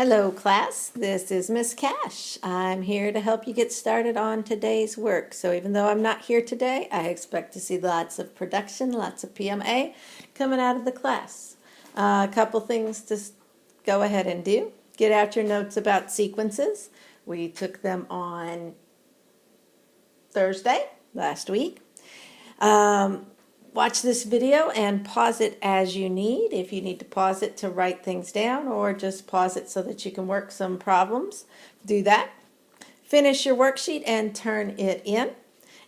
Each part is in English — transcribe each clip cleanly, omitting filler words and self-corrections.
Hello class, this is Miss Cash. I'm here to help you get started on today's work. So even though I'm not here today, I expect to see lots of production, lots of PMA coming out of the class. A couple things to go ahead and do. Get out your notes about sequences. We took them on Thursday last week. Watch this video and pause it as you need. If you need to pause it to write things down or just pause it so that you can work some problems, do that. Finish your worksheet and turn it in.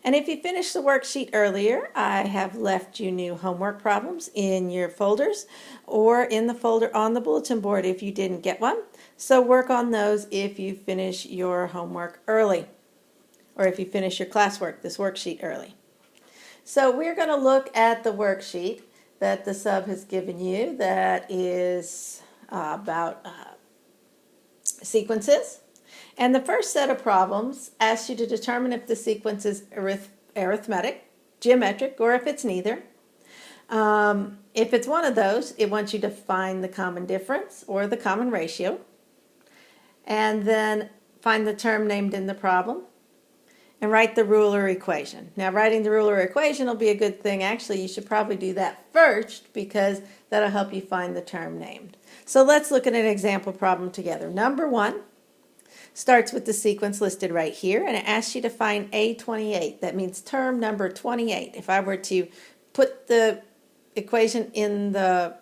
And if you finished the worksheet earlier, I have left you new homework problems in your folders or in the folder on the bulletin board if you didn't get one. So work on those if you finish your homework early or if you finish your classwork, this worksheet early. So we're going to look at the worksheet that the sub has given you that is about sequences. And the first set of problems asks you to determine if the sequence is arithmetic, geometric, or if it's neither. If it's one of those, it wants you to find the common difference or the common ratio, and then find the term named in the problem. And write the rule or equation. Now, writing the rule or equation will be a good thing. Actually, you should probably do that first because that'll help you find the term named. So let's look at an example problem together. Number 1 starts with the sequence listed right here, and it asks you to find A28. That means term number 28. If I were to put the equation into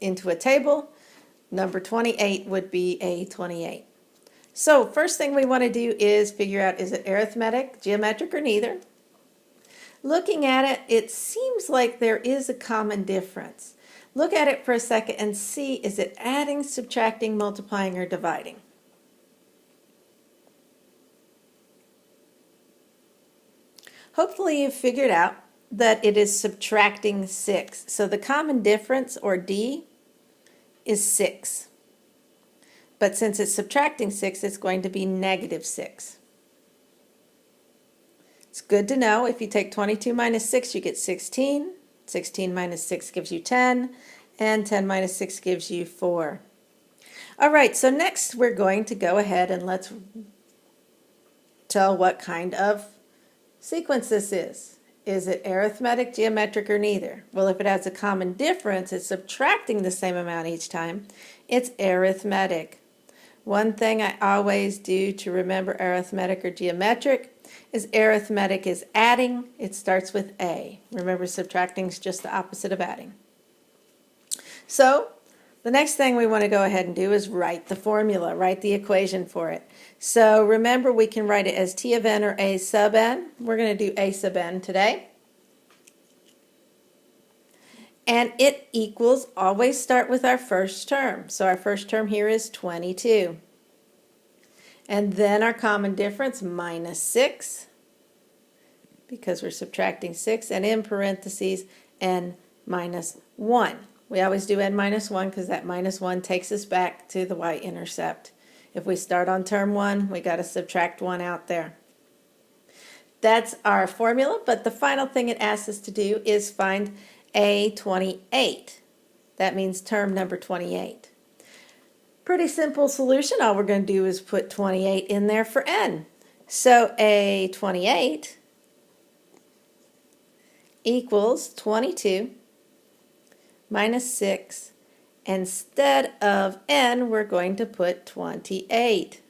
a table, number 28 would be A28. So first thing we want to do is figure out, is it arithmetic, geometric, or neither? Looking at it, it seems like there is a common difference. Look at it for a second and see, is it adding, subtracting, multiplying, or dividing? Hopefully you've figured out that it is subtracting 6. So the common difference, or D, is 6. But since it's subtracting 6, it's going to be negative 6. It's good to know if you take 22 minus 6, you get 16. 16 minus 6 gives you 10. And 10 minus 6 gives you 4. All right, so next we're going to go ahead and let's tell what kind of sequence this is. Is it arithmetic, geometric, or neither? Well, if it has a common difference, it's subtracting the same amount each time. It's arithmetic. One thing I always do to remember arithmetic or geometric is arithmetic is adding. It starts with A. Remember, subtracting is just the opposite of adding. So the next thing we want to go ahead and do is write the formula, write the equation for it. So remember, we can write it as T of n or A sub n. We're going to do A sub n today. And it equals, always start with our first term. So our first term here is 22. And then our common difference, minus 6, because we're subtracting 6, and in parentheses, n minus 1. We always do n minus 1 because that minus 1 takes us back to the y-intercept. If we start on term 1, we got to subtract 1 out there. That's our formula, but the final thing it asks us to do is find A28. That means term number 28. Pretty simple solution. All we're going to do is put 28 in there for n. So A28 equals 22 minus 6. Instead of n, we're going to put 28.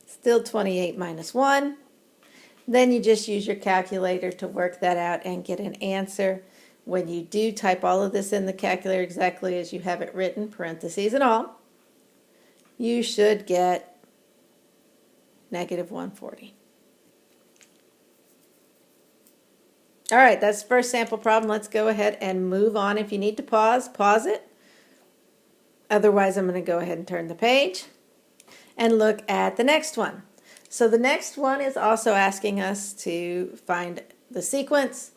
Still 28 minus 1. Then you just use your calculator to work that out and get an answer. When you do type all of this in the calculator exactly as you have it written, parentheses and all, you should get negative 140. All right, that's the first sample problem. Let's go ahead and move on. If you need to pause, pause it. Otherwise, I'm going to go ahead and turn the page and look at the next one. So the next one is also asking us to find the sequence,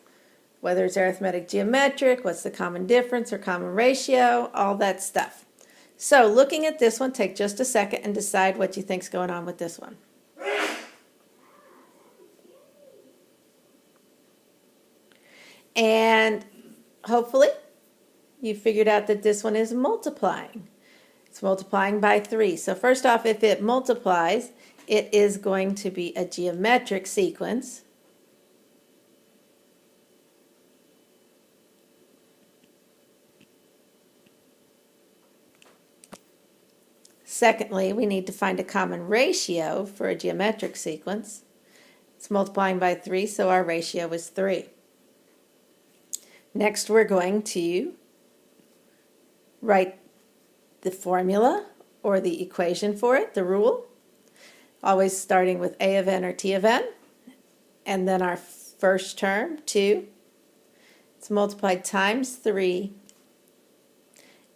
whether it's arithmetic, geometric, what's the common difference or common ratio, all that stuff. So looking at this one, take just a second and decide what you think's going on with this one. And hopefully you figured out that this one is multiplying. It's multiplying by 3. So first off, if it multiplies, it is going to be a geometric sequence. Secondly, we need to find a common ratio for a geometric sequence. It's multiplying by 3, so our ratio is 3. Next, we're going to write the formula or the equation for it, the rule, always starting with a of n or t of n, and then our first term, 2. It's multiplied times 3,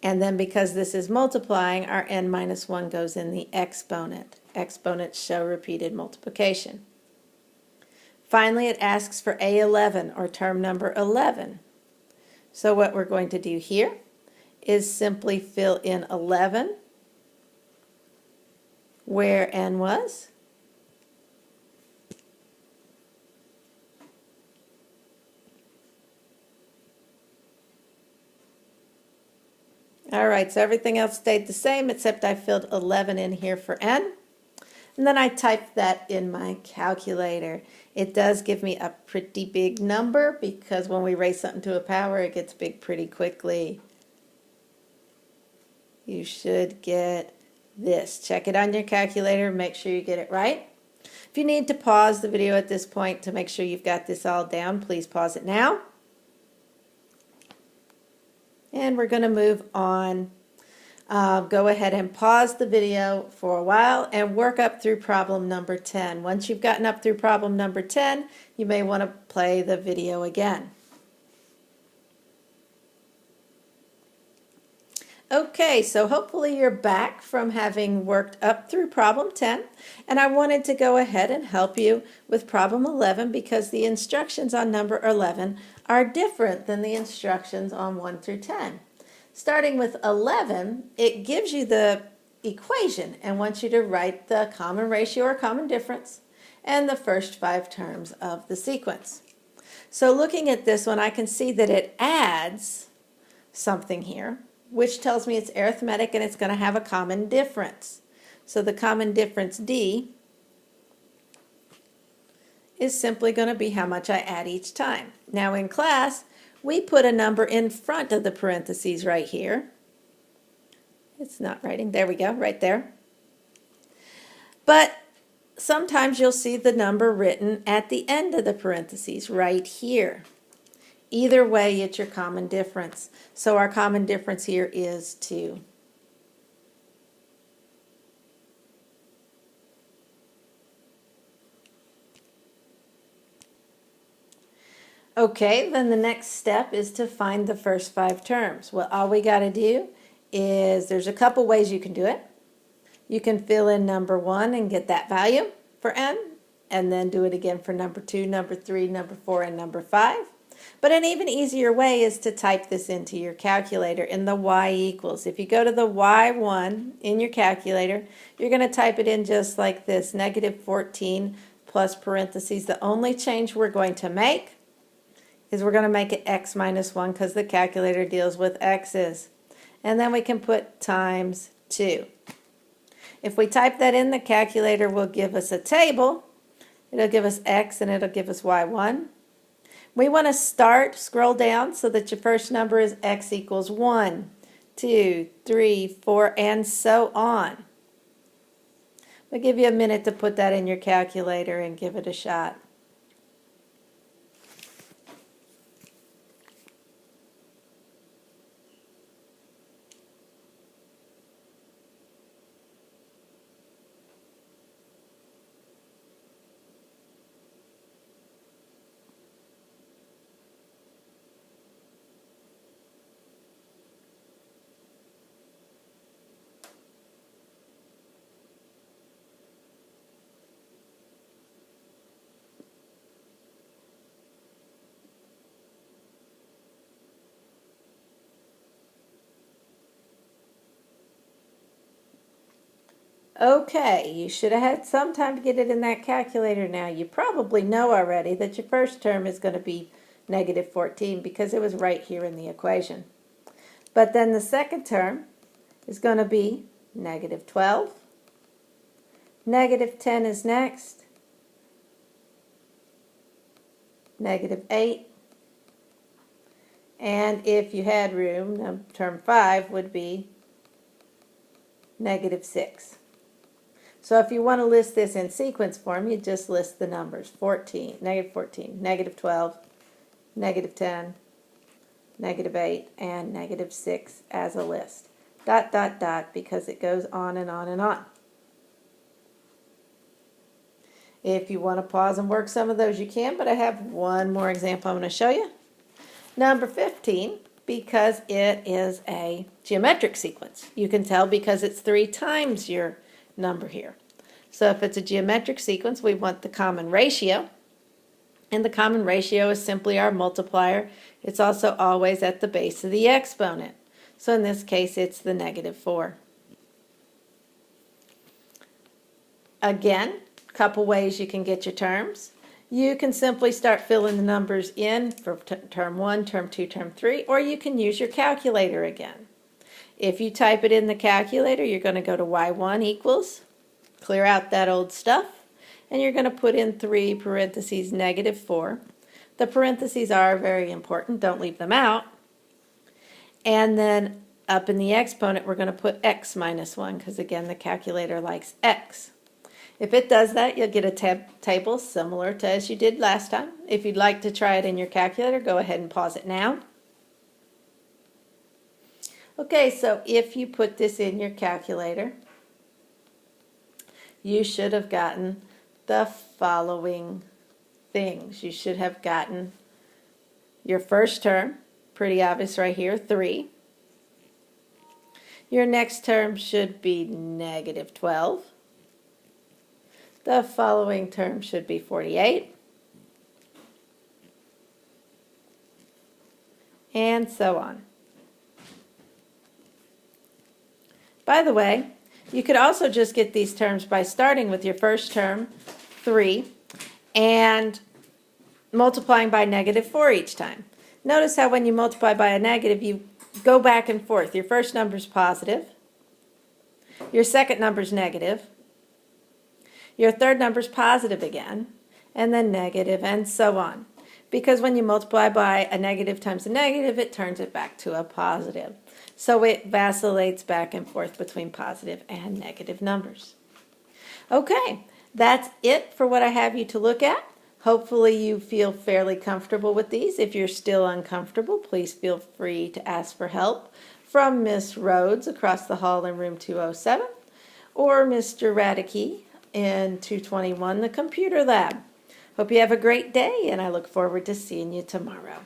and then because this is multiplying, our n minus 1 goes in the exponent. Exponents show repeated multiplication. Finally, it asks for A11, or term number 11. So what we're going to do here is simply fill in 11 where n was. All right, so everything else stayed the same except I filled 11 in here for n. And then I typed that in my calculator. It does give me a pretty big number because when we raise something to a power, it gets big pretty quickly. You should get this. Check it on your calculator, make sure you get it right. If you need to pause the video at this point to make sure you've got this all down, please pause it now. And we're going to move on. Go ahead and pause the video for a while and work up through problem number 10. Once you've gotten up through problem number 10, you may want to play the video again. Okay, so hopefully you're back from having worked up through problem 10, and I wanted to go ahead and help you with problem 11 because the instructions on number 11 are different than the instructions on 1 through 10. Starting with 11, it gives you the equation and wants you to write the common ratio or common difference and the first 5 terms of the sequence. So looking at this one, I can see that it adds something here, which tells me it's arithmetic and it's going to have a common difference. So the common difference D is simply going to be how much I add each time. Now in class, we put a number in front of the parentheses right here. It's not writing. There we go, right there. But sometimes you'll see the number written at the end of the parentheses right here. Either way, it's your common difference. So our common difference here is 2. Okay, then the next step is to find the first 5 terms. Well, all we got to do is, there's a couple ways you can do it. You can fill in number 1 and get that value for n, and then do it again for number 2, number 3, number 4, and number 5. But an even easier way is to type this into your calculator in the y equals. If you go to the y1 in your calculator, you're going to type it in just like this, negative 14 plus parentheses. The only change we're going to make is we're going to make it x minus 1 because the calculator deals with x's. And then we can put times 2. If we type that in, the calculator will give us a table. It'll give us x and it'll give us y1. We want to scroll down so that your first number is x equals 1, 2, 3, 4, and so on. I'll give you a minute to put that in your calculator and give it a shot. Okay, you should have had some time to get it in that calculator now. You probably know already that your first term is going to be negative 14 because it was right here in the equation. But then the second term is going to be negative 12. Negative 10 is next. Negative 8. And if you had room, term 5 would be negative 6. So if you want to list this in sequence form, you just list the numbers. 14, negative 12, negative 10, negative 8, and negative 6 as a list. Dot, dot, dot, because it goes on and on and on. If you want to pause and work some of those, you can, but I have one more example I'm going to show you. Number 15, because it is a geometric sequence. You can tell because it's 3 times your number here. So if it's a geometric sequence, we want the common ratio. And the common ratio is simply our multiplier. It's also always at the base of the exponent. So in this case, it's the negative 4. Again, a couple ways you can get your terms. You can simply start filling the numbers in for term 1, term 2, term 3, or you can use your calculator again. If you type it in the calculator, you're going to go to y1 equals, clear out that old stuff, and you're going to put in 3 parentheses negative 4. The parentheses are very important. Don't leave them out. And then up in the exponent, we're going to put x minus 1 because, again, the calculator likes x. If it does that, you'll get a table similar to as you did last time. If you'd like to try it in your calculator, go ahead and pause it now. Okay, so if you put this in your calculator, you should have gotten the following things. You should have gotten your first term, pretty obvious right here, 3. Your next term should be negative 12. The following term should be 48. And so on. By the way, you could also just get these terms by starting with your first term, 3, and multiplying by negative 4 each time. Notice how when you multiply by a negative, you go back and forth. Your first number is positive. Your second number is negative. Your third number is positive again, and then negative, and so on. Because when you multiply by a negative times a negative, it turns it back to a positive. So it vacillates back and forth between positive and negative numbers. Okay, that's it for what I have you to look at. Hopefully you feel fairly comfortable with these. If you're still uncomfortable, please feel free to ask for help from Miss Rhodes across the hall in room 207 or Mr. Radicke in 221, the computer lab. Hope you have a great day, and I look forward to seeing you tomorrow.